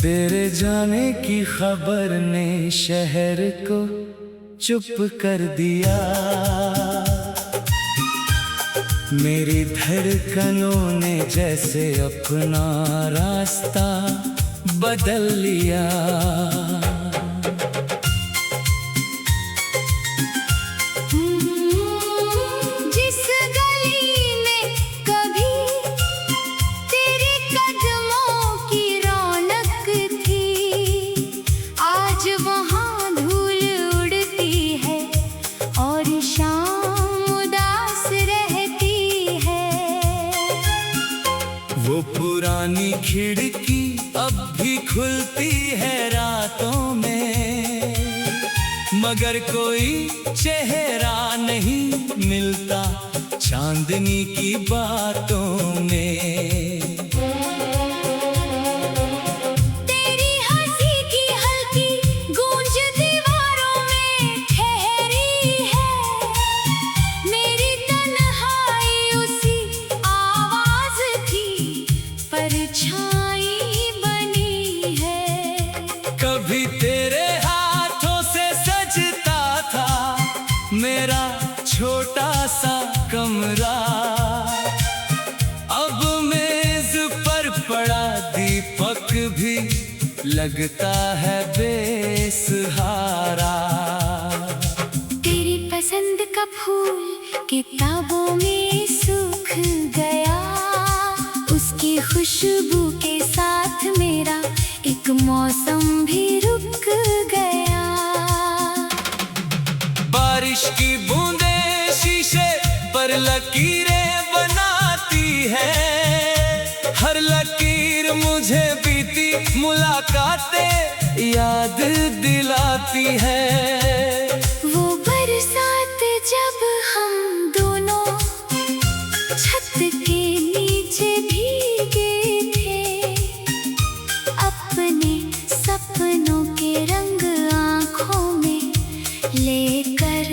तेरे जाने की खबर ने शहर को चुप कर दिया। मेरी धड़कनों ने जैसे अपना रास्ता बदल लिया। जिस गली में कभी तेरे कदमों की रौनक थी, आज वहाँ धूल उड़ती है और शाम उदास रहती है। वो पुरानी खिड़की अब भी खुलती है रातों में, मगर कोई चेहरा नहीं मिलता चांदनी की बातों में। तेरी हंसी की हल्की गूंज दीवारों में ठहरी है। मेरी तन्हाई उसी आवाज की परछाई बनी है। कभी तेरे हाथों से सजता था मेरा छोटा सा कमरा, अब मेज पर पड़ा दीपक भी लगता है बेसहारा। तेरी पसंद का फूल किताबों में सूख गया, उसकी खुशबू के साथ मेरा एक मौसम भी रुक गया। बारिश की बूंदें शीशे पर लकीरें बनाती है, हर लकीर मुझे बीती मुलाकातें याद दिलाती है। वो बरसात जब हम दोनों छत के नीचे भीगे थे, अपने सपनों के रंग आँखों में लेकर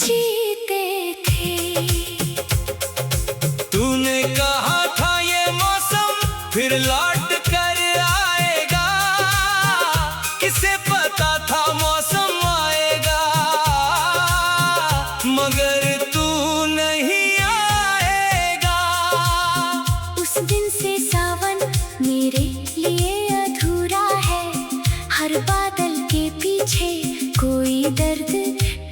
जीते थे। तूने कहा था ये मौसम फिर लौट कर आएगा, किसे पता था मौसम आएगा, मगर तू नहीं आएगा। उस दिन से सावन मेरे लिए अधूरा है, हर बादल के पीछे कोई दर्द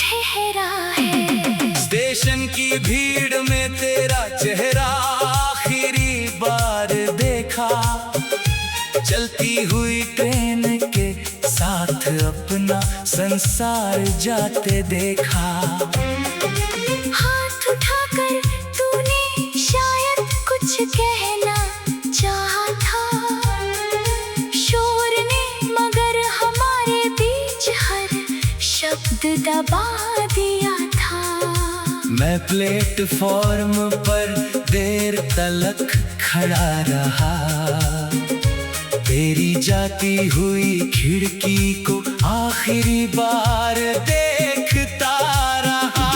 ठहरा है। स्टेशन की भीड़ में तेरा चेहरा आखिरी बार देखा, चलती हुई ट्रेन के साथ अपना संसार जाते देखा। हाथ उठाकर तूने शायद कुछ कहना चाहा था, शोर ने मगर हमारे बीच हर शब्द दबा दिया था। मैं प्लेटफॉर्म पर देर तलक खड़ा रहा, तेरी जाती हुई खिड़की को आखिरी बार देखता रहा।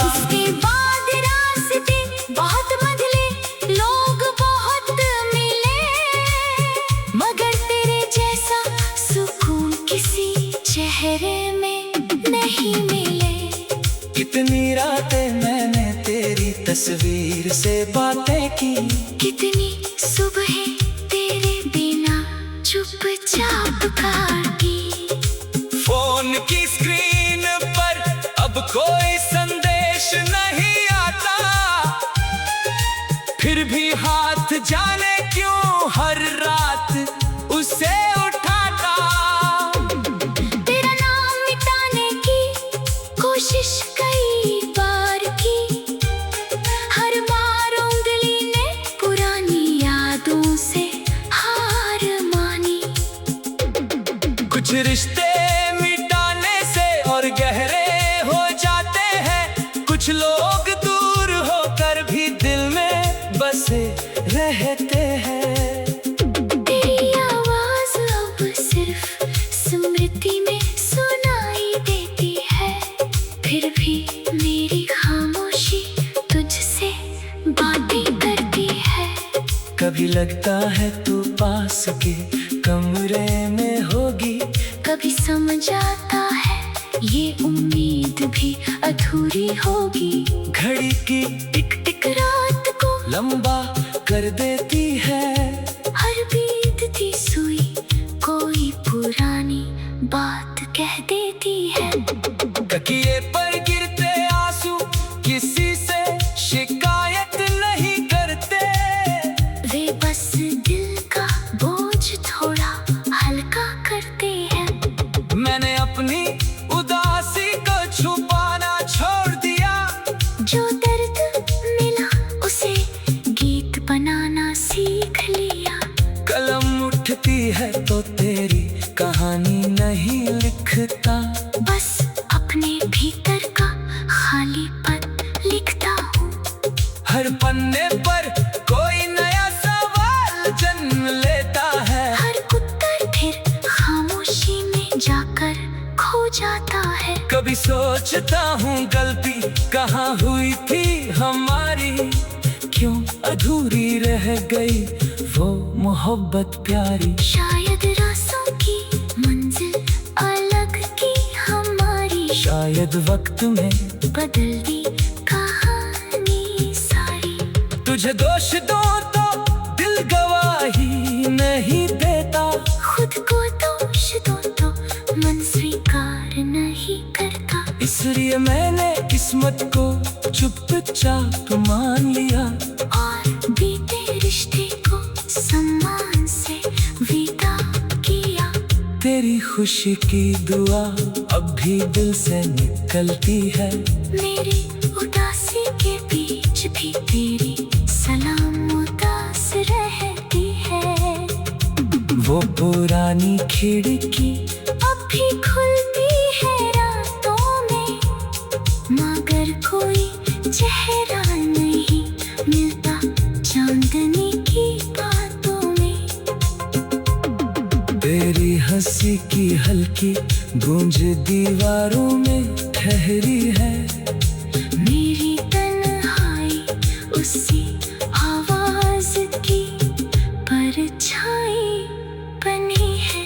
उसके बाद रास्ते बहुत बदले, लोग बहुत मिले, मगर तेरे जैसा सुकून किसी चेहरे में नहीं मिले। कितनी रातें मैंने तेरी तस्वीर से बातें की, कितनी सुबह तेरे बिना चुपचाप काटी। फोन की स्क्रीन पर अब कोई संदेश नहीं आता, फिर भी हाथ जाने क्यों हर रात उसे उठाता। तेरा नाम मिटाने की कोशिश कई बार की, हर बार उंगली ने पुरानी यादों से हार मानी। कुछ रिश्ते मिटाने से और गहरे हो जाते हैं, कुछ लोग दूर होकर भी दिल में बसे रहते हैं। तेरी आवाज अब सिर्फ स्मृति में सुनाई देती है, फिर भी मेरी खामोशी तुझसे बातें करती है। कभी लगता है तू पास के कमरे में होगी, कभी समझ आता है ये उम्मीद भी अधूरी होगी। घड़ी की टिक टिक रात को लंबा कर देती है, हर बीतती सुई कोई पुरानी बात कह देती है। तकिए पर गिरते आंसू किसी से शिकायत नहीं करते, वे बस दिल का बोझ थोड़ा हल्का करते हैं। मैंने अपनी उदासी को छुपाना छोड़ दिया, जो दर्द मिला उसे गीत बनाना सीख लिया। कलम उठती है तो तेरी कहानी नहीं लिखता, बस अपने भीतर का खालीपन लिखता हूँ। हर पन्ने पर कोई नया सवाल जन्म लेता है, हर उत्तर फिर खामोशी में जाकर खो जाता है। कभी सोचता हूँ गलती कहाँ हुई थी हमारी, क्यों अधूरी रह गई वो मोहब्बत प्यारी। शायद रास्तों की मंजिल अलग की हमारी, शायद वक्त में बदल दी कहानी सारी। तुझे दोष दो तो दिल गवाही नहीं देता, खुद को दोष दो तो मन स्वीकार नहीं करता। इसलिए मैंने किस्मत को चुपचाप मान लिया, और बीते रिश्ते को सम्मान से विदा किया। तेरी खुशी की दुआ अब भी दिल से निकलती है, मेरी उदासी के बीच भी तेरी सलाम उदास रहती है। वो पुरानी खिड़की अब भी खुलती है रातों में, मगर कोई चेहरा नहीं मिलता चांदनी की बातों में। तेरी हंसी की हल्की गूंज दीवारों में ठहरी है, मेरी तन्हाई उसी आवाज की परछाई बनी है।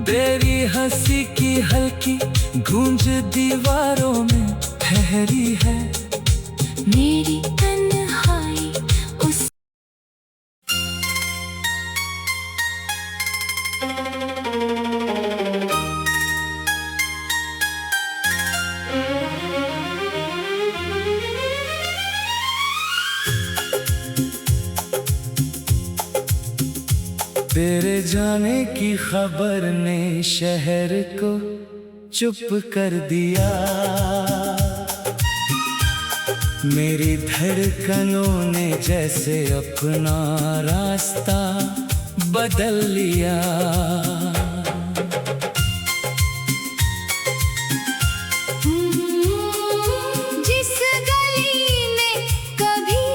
तेरी हंसी की हल्की गूंज दीवारों में ठहरी है, मेरी तन्हाई उस तेरे जाने की खबर ने शहर को चुप कर दिया, मेरी धड़कनों ने जैसे अपना रास्ता बदल लिया। जिस गली में कभी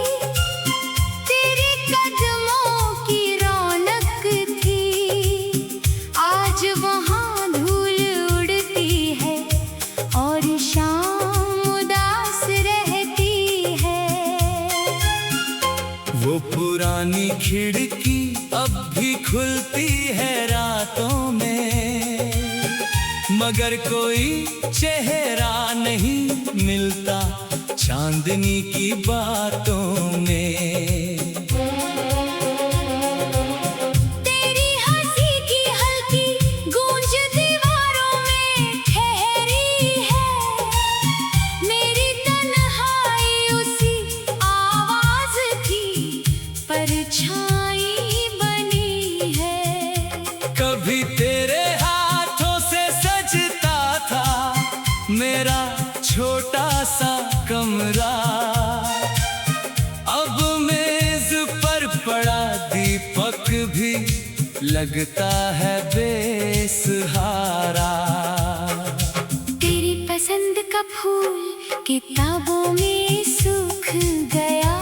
तेरे कदमों की रौनक थी, आज वहाँ धूल उड़ती है और शाम उदास रहती है। वो पुरानी खिड़की अब भी खुलती है रातों में, मगर कोई चेहरा नहीं मिलता चांदनी की बातों में। तेरी हंसी की हल्की गूंज दीवारों में ठहरी है, मेरी तन्हाई उसी आवाज की परछाई बनी है। कभी तेरे हाथों से सजता था मेरा छोटा सा कमरा, अब मेज पर पड़ा दीपक भी लगता है बेसहारा। तेरी पसंद का फूल किताबों में सूख गया,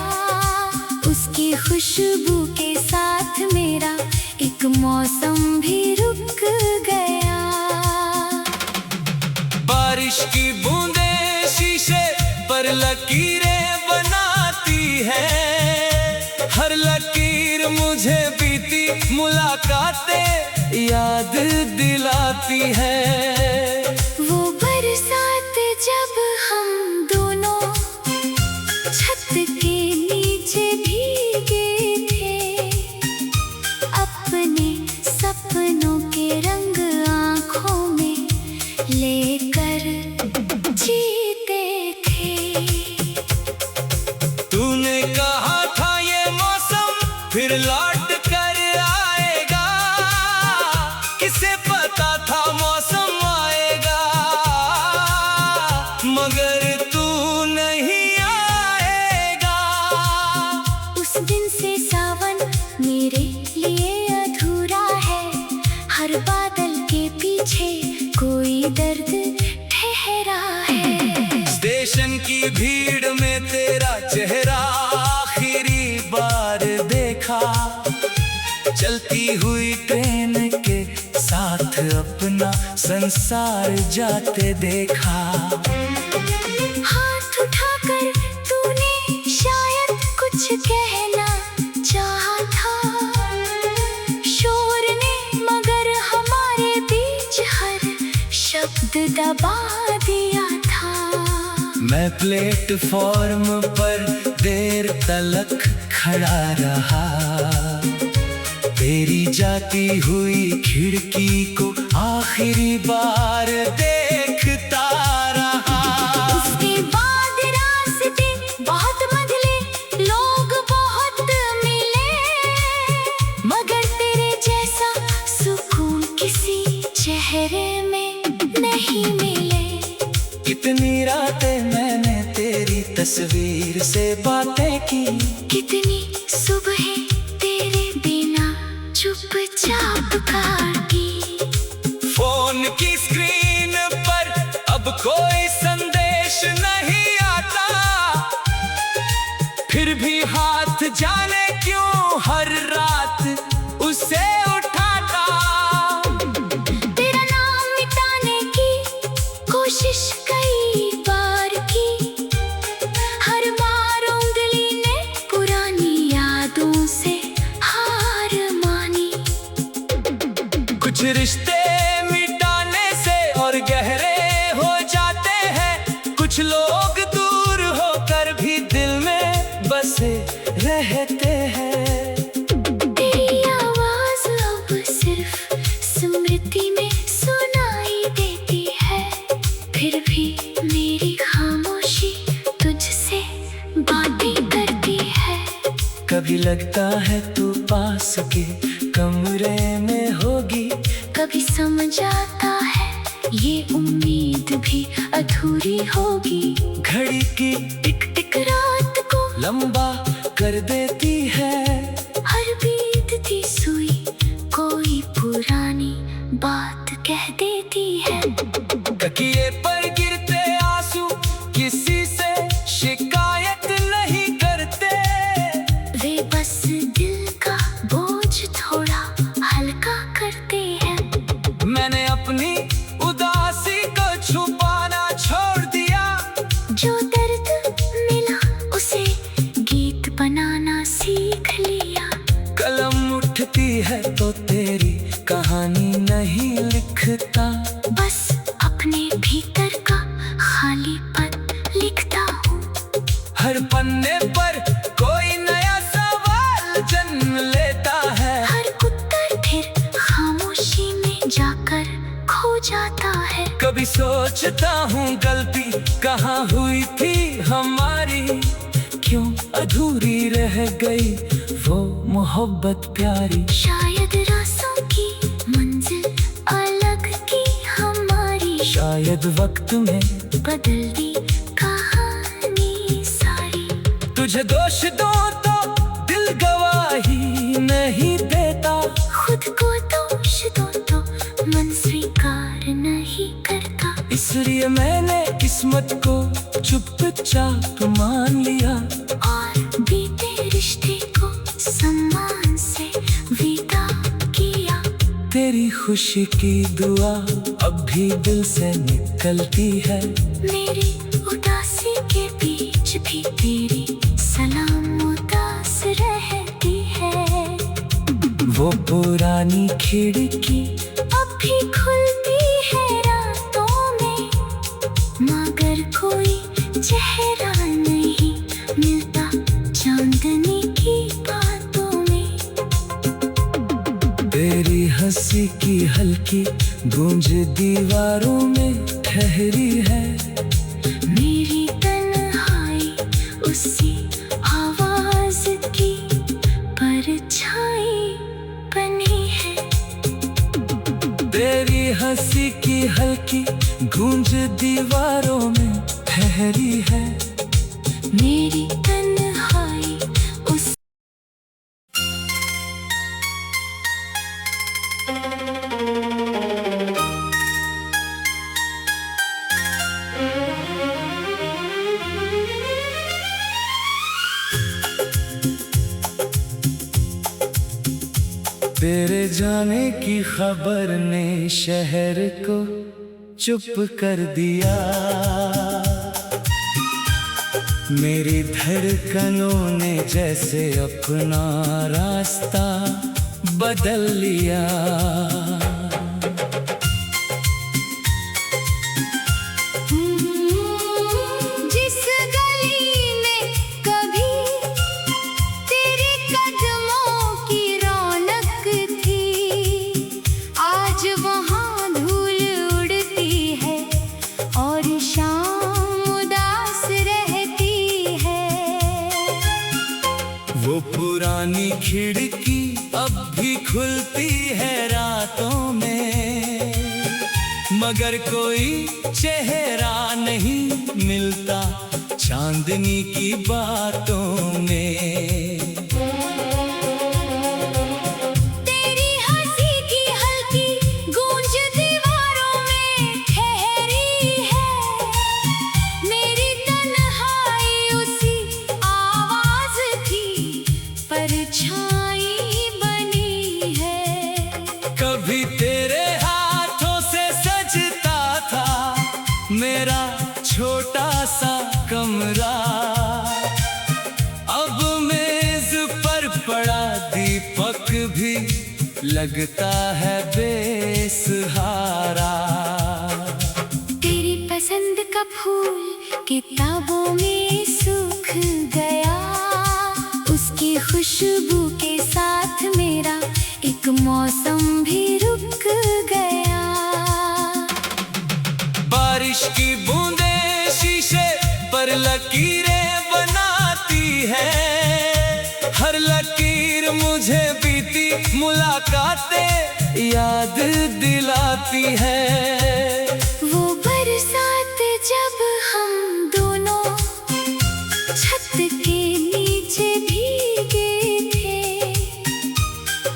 उसकी खुशबू के साथ मेरा एक मौसम भी रुक गया। बारिश की बूंदें शीशे पर लकीरें बनाती है, हर लकीर मुझे बीती मुलाकातें याद दिलाती है। वो बरसात जब हम दोनों छत के नीचे भीगे थे, अपने सपनों के रंग आँखों में लेकर जीते थे। तूने कहा था ये मौसम फिर लौट कर आएगा, किसे पता था मौसम आएगा, मगर तू नहीं आएगा। उस दिन से सावन मेरे लिए अधूरा है, हर बादल के पीछे कोई दर्द ठहरा है। स्टेशन की भीड़ में तेरा चेहरा आखिरी बार देखा, चलती हुई ट्रेन के साथ अपना संसार जाते देखा। हाथ उठाकर तूने शायद कुछ कहना चाहा था, शोर ने मगर हमारे बीच हर शब्द दबा दिया था। मैं प्लेटफॉर्म पर देर तलक खड़ा रहा, तेरी जाती हुई खिड़की को आखिरी बार देखता रहा। उसके बाद रास्ते बहुत बदले, लोग बहुत मिले, मगर तेरे जैसा सुकून किसी चेहरे में नहीं मिले। कितनी रातें मैंने तेरी तस्वीर से बातें की, कितनी सुबहें तेरे बिना चुपचाप काटी। फोन की स्क्रीन पर अब कोई संदेश नहीं आता, फिर भी हाथ जाने क्यों हर रात उसे उठाता। तेरा नाम मिटाने की कोशिश कई बार की, हर बार उंगली ने पुरानी यादों से हार मानी। कुछ रिश्ते मिटाने से और गहरे हो जाते हैं, कुछ लोग दूर होकर भी दिल में बसे रहते हैं। तेरी आवाज अब सिर्फ स्मृति में सुनाई देती है, फिर भी मेरी खामोशी तुझसे बातें करती है। कभी लगता है तू पास के कमरे में होगी, कभी समझ आता है ये उम्मीद भी अधूरी होगी। घड़ी की टिक टिक रात को लंबा कर देती है, हर बीतती सुई कोई पुरानी बात कह देती है। तकिए पर गिरते आंसू किसी से शिकायत नहीं करते, वे बस दिल का बोझ थोड़ा हल्का करते हैं। मैंने अपनी उदासी को छुपाना छोड़ दिया, जो दर्द मिला उसे गीत बनाना सीख लिया। कलम उठती है तो तेरी कहानी नहीं लिखता, बस अपने भीतर का खालीपन लिखता हूँ। हर पन्ने पर कोई नया सवाल जन्म लेता है, हर उत्तर फिर खामोशी में जाकर खो जाता है। कभी सोचता हूँ गलती कहाँ हुई थी हमारी, क्यों अधूरी रह गई वो मोहब्बत प्यारी। शायद रास्तों की मंजिल अलग की हमारी, शायद वक्त में बदल दी कहानी सारी। तुझे दोष दो तो दिल गवाही नहीं देता, खुद को दोष दो तो मन स्वीकार नहीं करता। इसलिए मैंने किस्मत को चुपचाप मान लिया, और बीते रिश्ते को सम्मान से विदा किया। तेरी खुशी की दुआ अब भी दिल से निकलती है, मेरी उदासी के बीच भी तेरी सलाम उदास रहे। वो पुरानी खिड़की अब भी खुलती है रातों में, मगर कोई चेहरा नहीं मिलता चांदनी की बातों में। तेरी हंसी की हल्की गूंज दीवारों में ठहरी है, मेरी तन्हाई उसी आवाज की परछाई बनी है। तेरी हंसी की हल्की गूंज दीवारों में ठहरी है, मेरी तन्हाई उस तेरे जाने की खबर ने शहर को चुप कर दिया, मेरी धड़कनों ने जैसे अपना रास्ता बदल लिया। जिस गली में कभी तेरे कदमों की रौनक थी, आज वहाँ धूल उड़ती है और शाम उदास रहती है। वो पुरानी खिड़की अब भी खुलती है रातों में, मगर कोई चेहरा नहीं मिलता चांदनी की बातों में। तेरी हंसी की हल्की गूंज दीवारों में ठहरी है, मेरी तन्हाई उसी आवाज की परछाई बनी है। कभी तेरे हाथों से सजता था मेरा छोटा सा कमरा, अब मेज पर पड़ा दीपक भी लगता है बेसहारा। तेरी पसंद का फूल किताबों में सूख गया, उसकी खुशबू के साथ मेरा एक मौसम भी रुक गया। बारिश की बूंदें शीशे पर लकीरें बनाती है, हर लकीर मुझे बीती मुलाकातें याद दिलाती है। वो बरसात जब हम दोनों छत के नीचे भीगे थे,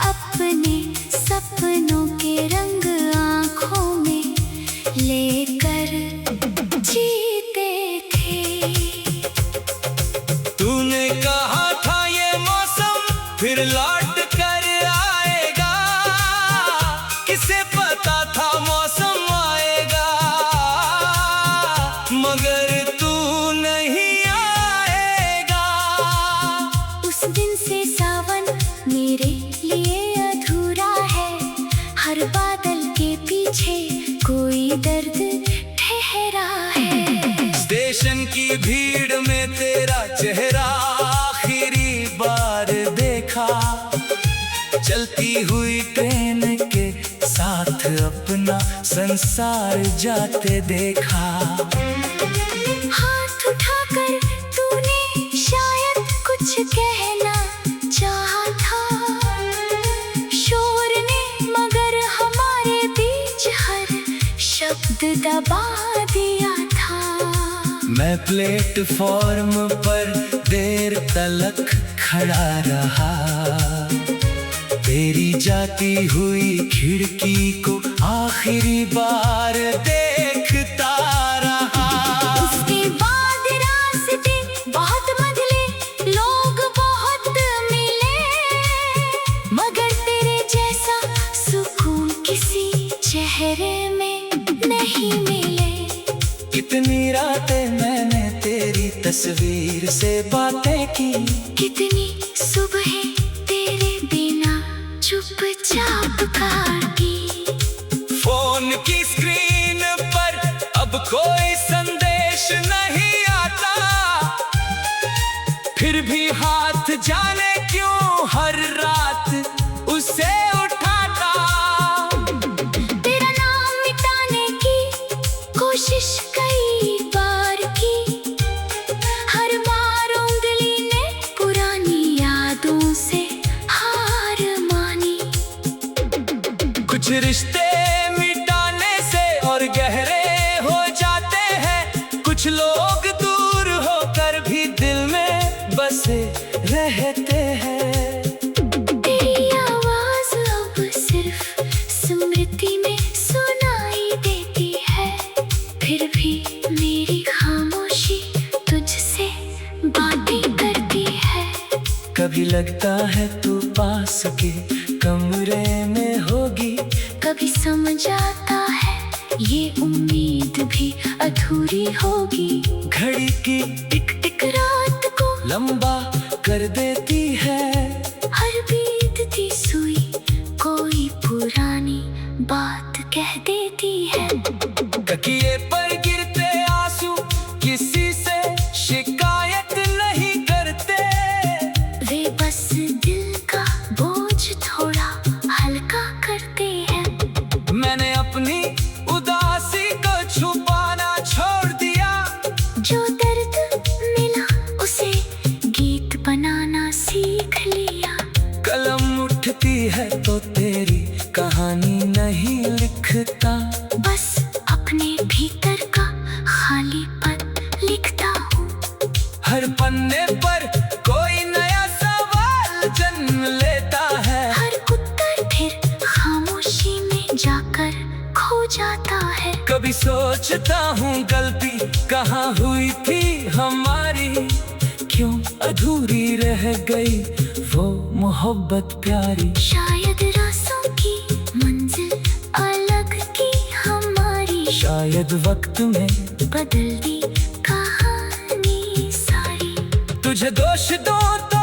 अपने सपनों के रंग आँखों में लेकर जीते थे। तूने कहा था ये मौसम फिर लौट कर आएगा, किसे पता था मौसम आएगा, मगर तू नहीं आएगा। उस दिन से सावन मेरे लिए अधूरा है, हर बादल के पीछे कोई दर्द ठहरा है। स्टेशन की भीड़ में तेरा चेहरा आखिरी बार देखा, चलती हुई ट्रेन के साथ अपना संसार जाते देखा। हाथ उठाकर तूने शायद कुछ कहना चाहा था, शोर ने मगर हमारे बीच हर शब्द दबा दिया था। मैं प्लेटफॉर्म पर देर तलक खड़ा रहा, तेरी जाती हुई खिड़की को आखिरी बार देखता रहा। उसके बाद रास्ते बहुत बदले, लोग बहुत मिले, मगर तेरे जैसा सुकून किसी चेहरे में नहीं मिले। कितनी रातें मैंने तेरी तस्वीर से बातें की, कितनी सुबह तेरे बिना चुप चुपचाप काटी। फोन की स्क्रीन पर अब कोई संदेश नहीं आता, फिर भी हाथ जाने क्यों हर रात उसे उठाता। तेरा नाम मिटाने की कोशिश कई बार की, हर बार उंगली ने पुरानी यादों से हार मानी। कुछ रिश्ते मिटाने से और गहरे हो जाते हैं, कुछ लोग दूर होकर भी दिल में बसे रहते हैं। तेरी आवाज अब सिर्फ स्मृति में सुनाई देती है, फिर भी मेरी खामोशी तुझसे बातें करती है। कभी लगता है तू पास के कमरे में होगी, कभी समझ आता है ये उम्मीद भी अधूरी होगी। घड़ी की टिक टिक रात को लंबा कर देती है, हर बीतती सुई कोई पुरानी बात कह देती है। तकिए पर गिरते आंसू किसी से शिकायत नहीं करते, वे बस दिल का बोझ थोड़ा हल्का करते हैं। मैंने अपनी उदासी को छुपाना छोड़ दिया, जो दर्द मिला उसे गीत बनाना सीख लिया। कलम उठती है तो तेरी कहानी नहीं लिखता, बस अपने भीतर का खालीपन लिखता हूँ। हर पन्ने पर कोई नया सवाल जन्म लेता है, हर उत्तर फिर खामोशी में जाकर खो जाता है। कभी सोचता हूँ गलती कहाँ हुई थी हमारी, क्यों अधूरी रह गई वो मोहब्बत प्यारी। शायद रास्तों की मंजिल अलग की हमारी, शायद वक्त में बदल दी कहानी सारी। तुझे दोष दो तो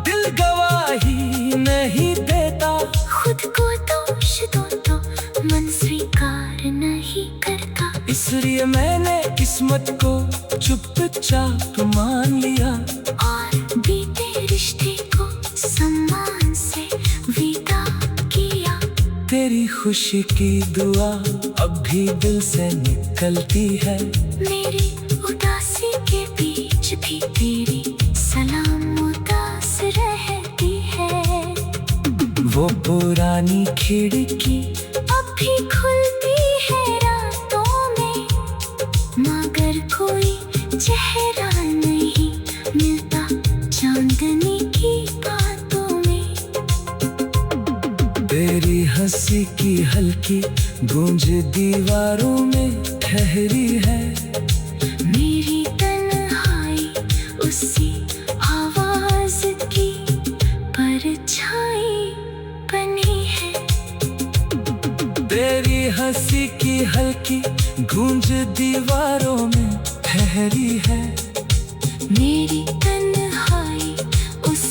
दिल गवाही नहीं देता, खुद को दोष दो तो मन स्वीकार नहीं करता। इसलिए मैंने किस्मत को चुपचाप मान लिया, और बीते रिश्ते को सम्मान से विदा किया। तेरी खुशी की दुआ अब भी दिल से निकलती है, मेरी उदासी के बीच भी तेरी सलाम उदास रहती है। वो पुरानी खिड़की अब भी खुलती है रातों में, मगर कोई चेहरा नहीं मिलता चांदनी की बातों में। तेरी हंसी की हल्की गूंज दीवारों में ठहरी है, मेरी तन्हाई उसी आवाज की परछाई बनी है। तेरी हंसी की हल्की गूंज दीवारों में ठहरी है, मेरी तन्हाई उस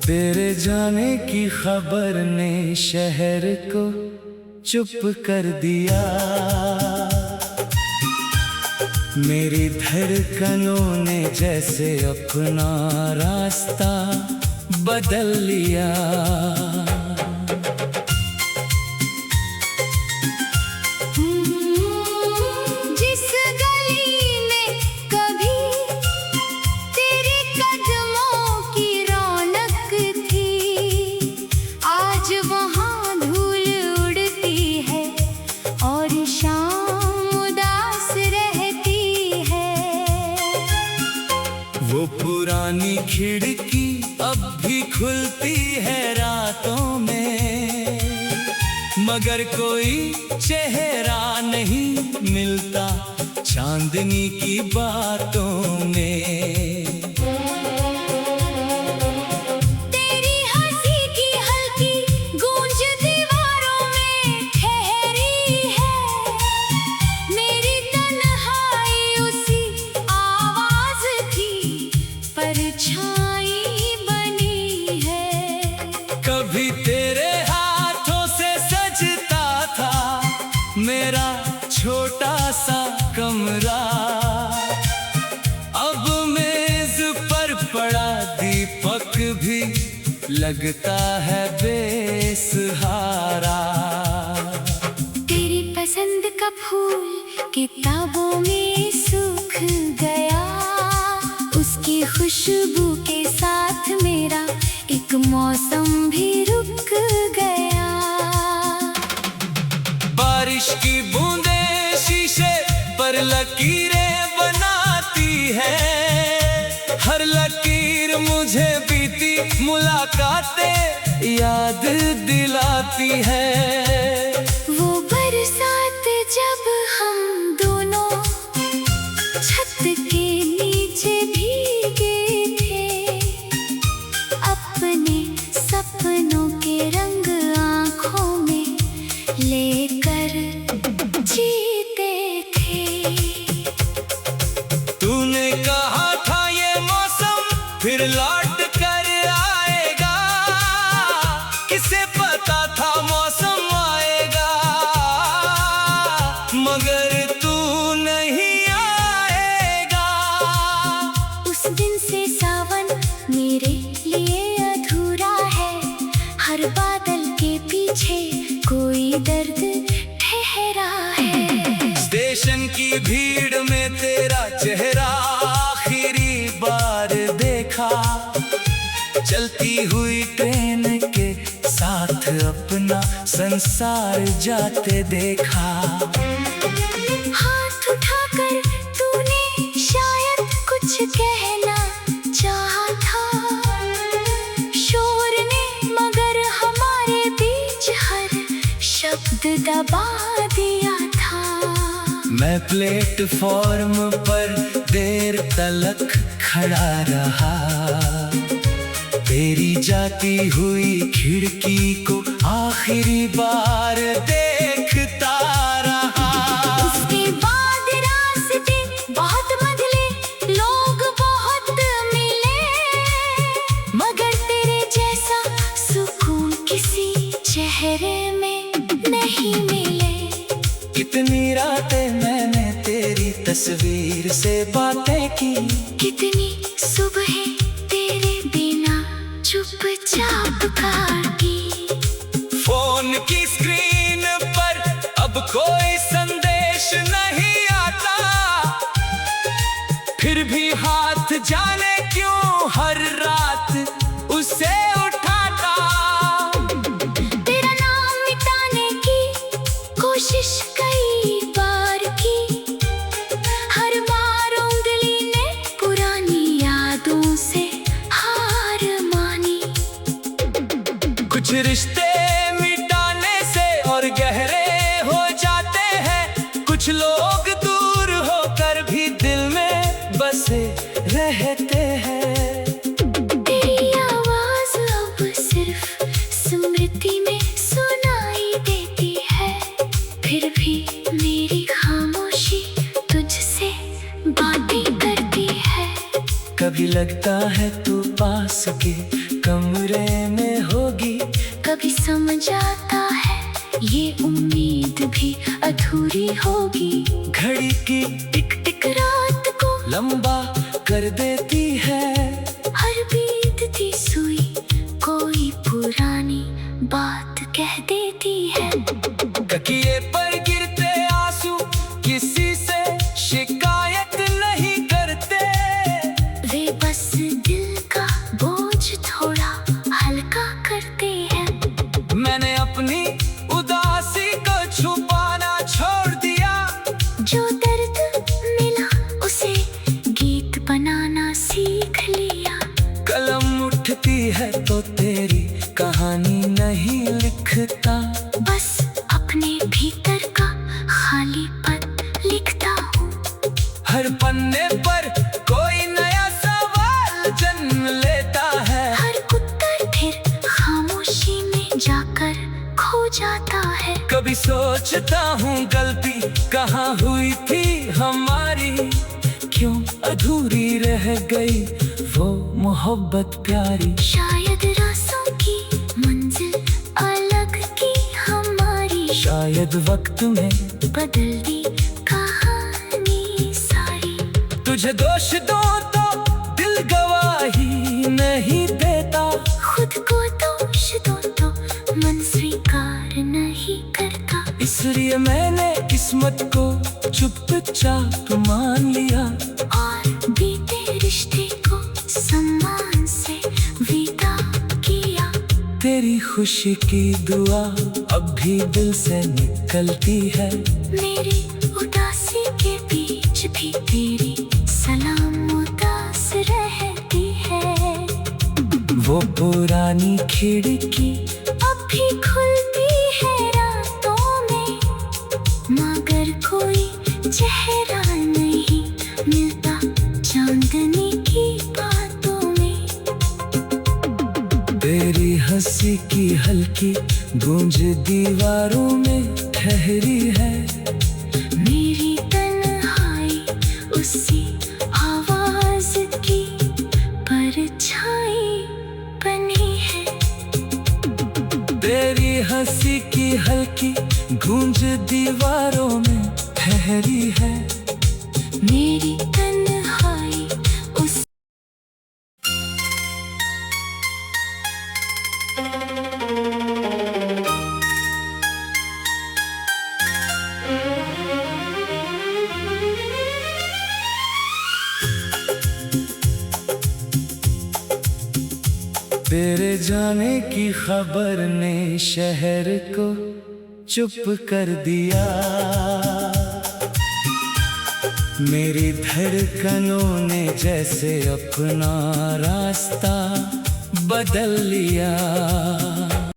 तेरे जाने की खबर ने शहर को चुप कर दिया, मेरी धड़कनों ने जैसे अपना रास्ता बदल लिया। जिस गली में कभी तेरे कदमों की रौनक थी, आज वहाँ धूल उड़ती है और शाम उदास रहती है। वो पुरानी खिड़की अब भी खुलती है रातों में, मगर कोई चेहरा नहीं मिलता चांदनी की बातों में। तेरी कभी तेरे हाथों से सजता था मेरा छोटा सा कमरा, अब मेज पर पड़ा दीपक भी लगता है बेसहारा। तेरी पसंद का फूल किताबों में सूख गया, उसकी खुशबू के साथ मेरा एक मौसम भी रुक गया। बारिश की बूंदें शीशे पर लकीरें बनाती है, हर लकीर मुझे बीती मुलाकातें याद दिलाती है। वो बरसात जब हम दोनों छत के नीचे भीगे थे, अपने सपनों के रंग आँखों में लेकर जीते थे। तूने कहा था ये मौसम फिर लौट कर आएगा, किसे पता था मौसम आएगा, मगर तू नहीं आएगा। उस दिन से सावन मेरे लिए अधूरा है, हर बादल के पीछे कोई दर्द ठहरा है। स्टेशन की भीड़ में तेरा चेहरा आखिरी बार देखा, चलती हुई ट्रेन के साथ अपना संसार जाते देखा। हाथ उठाकर तूने शायद कुछ कहना चाहा था, शोर ने मगर हमारे बीच हर शब्द दबा दिया था। मैं प्लेटफॉर्म पर देर तलक खड़ा रहा, तेरी जाती हुई खिड़की को आखिरी बार देखता रहा। उसके बाद रास्ते बहुत बदले, लोग बहुत मिले, मगर तेरे जैसा सुकून किसी चेहरे में नहीं मिले। कितनी रातें मैंने तेरी तस्वीर से बातें की, कितनी सुबह तेरे बिना चुपचाप काटी। फोन की स्क्रीन पर अब कोई संदेश नहीं आता, फिर भी हाथ जाने क्यों हर रात उसे उठाता। तेरा नाम मिटाने की कोशिश कई बार की, हर बार उंगली ने पुरानी यादों से हार मानी। कुछ रिश्ते मिटाने से और गहरे हो जाते हैं, कुछ लोग दूर होकर भी दिल में बसे रहते हैं। तेरी आवाज अब सिर्फ स्मृति में सुनाई देती है, फिर भी मेरी खामोशी तुझसे बातें करती है। कभी लगता है तू पास के कमरे में होगी, कभी समझ आता है ये उम्मीद भी अधूरी होगी। घड़ी की टिक टिक रात को लंबा कर देती है, हर बीतती सुई कोई पुरानी बात कह देती है। तकिए पर गिरते आंसू किसी से शिकायत नहीं करते, वे बस दिल का बोझ थोड़ा हल्का करते हैं। मैंने अपनी उदासी को छुपाना छोड़ दिया, जो दर्द मिला उसे गीत बनाना सीख लिया। कलम उठती है तो तेरी कहानी नहीं लिखता, बस अपने भीतर का खालीपन लिखता हूँ। हर पन्ने पर कोई नया सवाल जन्म लेता है, हर उत्तर फिर खामोशी में जाकर खो जाता है। कभी सोचता हूँ गलती कहाँ हुई थी हमारी, क्यों अधूरी रह गई वो मोहब्बत प्यारी। शायद रास्तों की मंजिल शायद वक्त में बदल दी कहानी सारी। तुझे दोष दो तो दिल गवाही नहीं देता, खुद को दोष दो तो मन स्वीकार नहीं करता। इसलिए मैंने किस्मत को चुपचाप मान लिया और बीते रिश्ते को सम्मान से विदा किया। तेरी खुशी की दुआ अब भी दिल से निकलती है, मेरी उदासी के बीच भी तेरी सलाम उदास रहती है। वो पुरानी खिड़की अब भी खुलती है रातों में, मगर कोई चेहरा नहीं मिलता चांदनी की बातों में। तेरी हंसी की हल्की गूंज दीवारों में ठहरी है, मेरी तन्हाई उसी आवाज की परछाई बनी है। तेरी हंसी की हल्की गूंज दीवारों में ठहरी है, मेरी तन्हाई उस तेरे जाने की खबर ने शहर को चुप कर दिया, मेरी धड़कनों ने जैसे अपना रास्ता बदल लिया।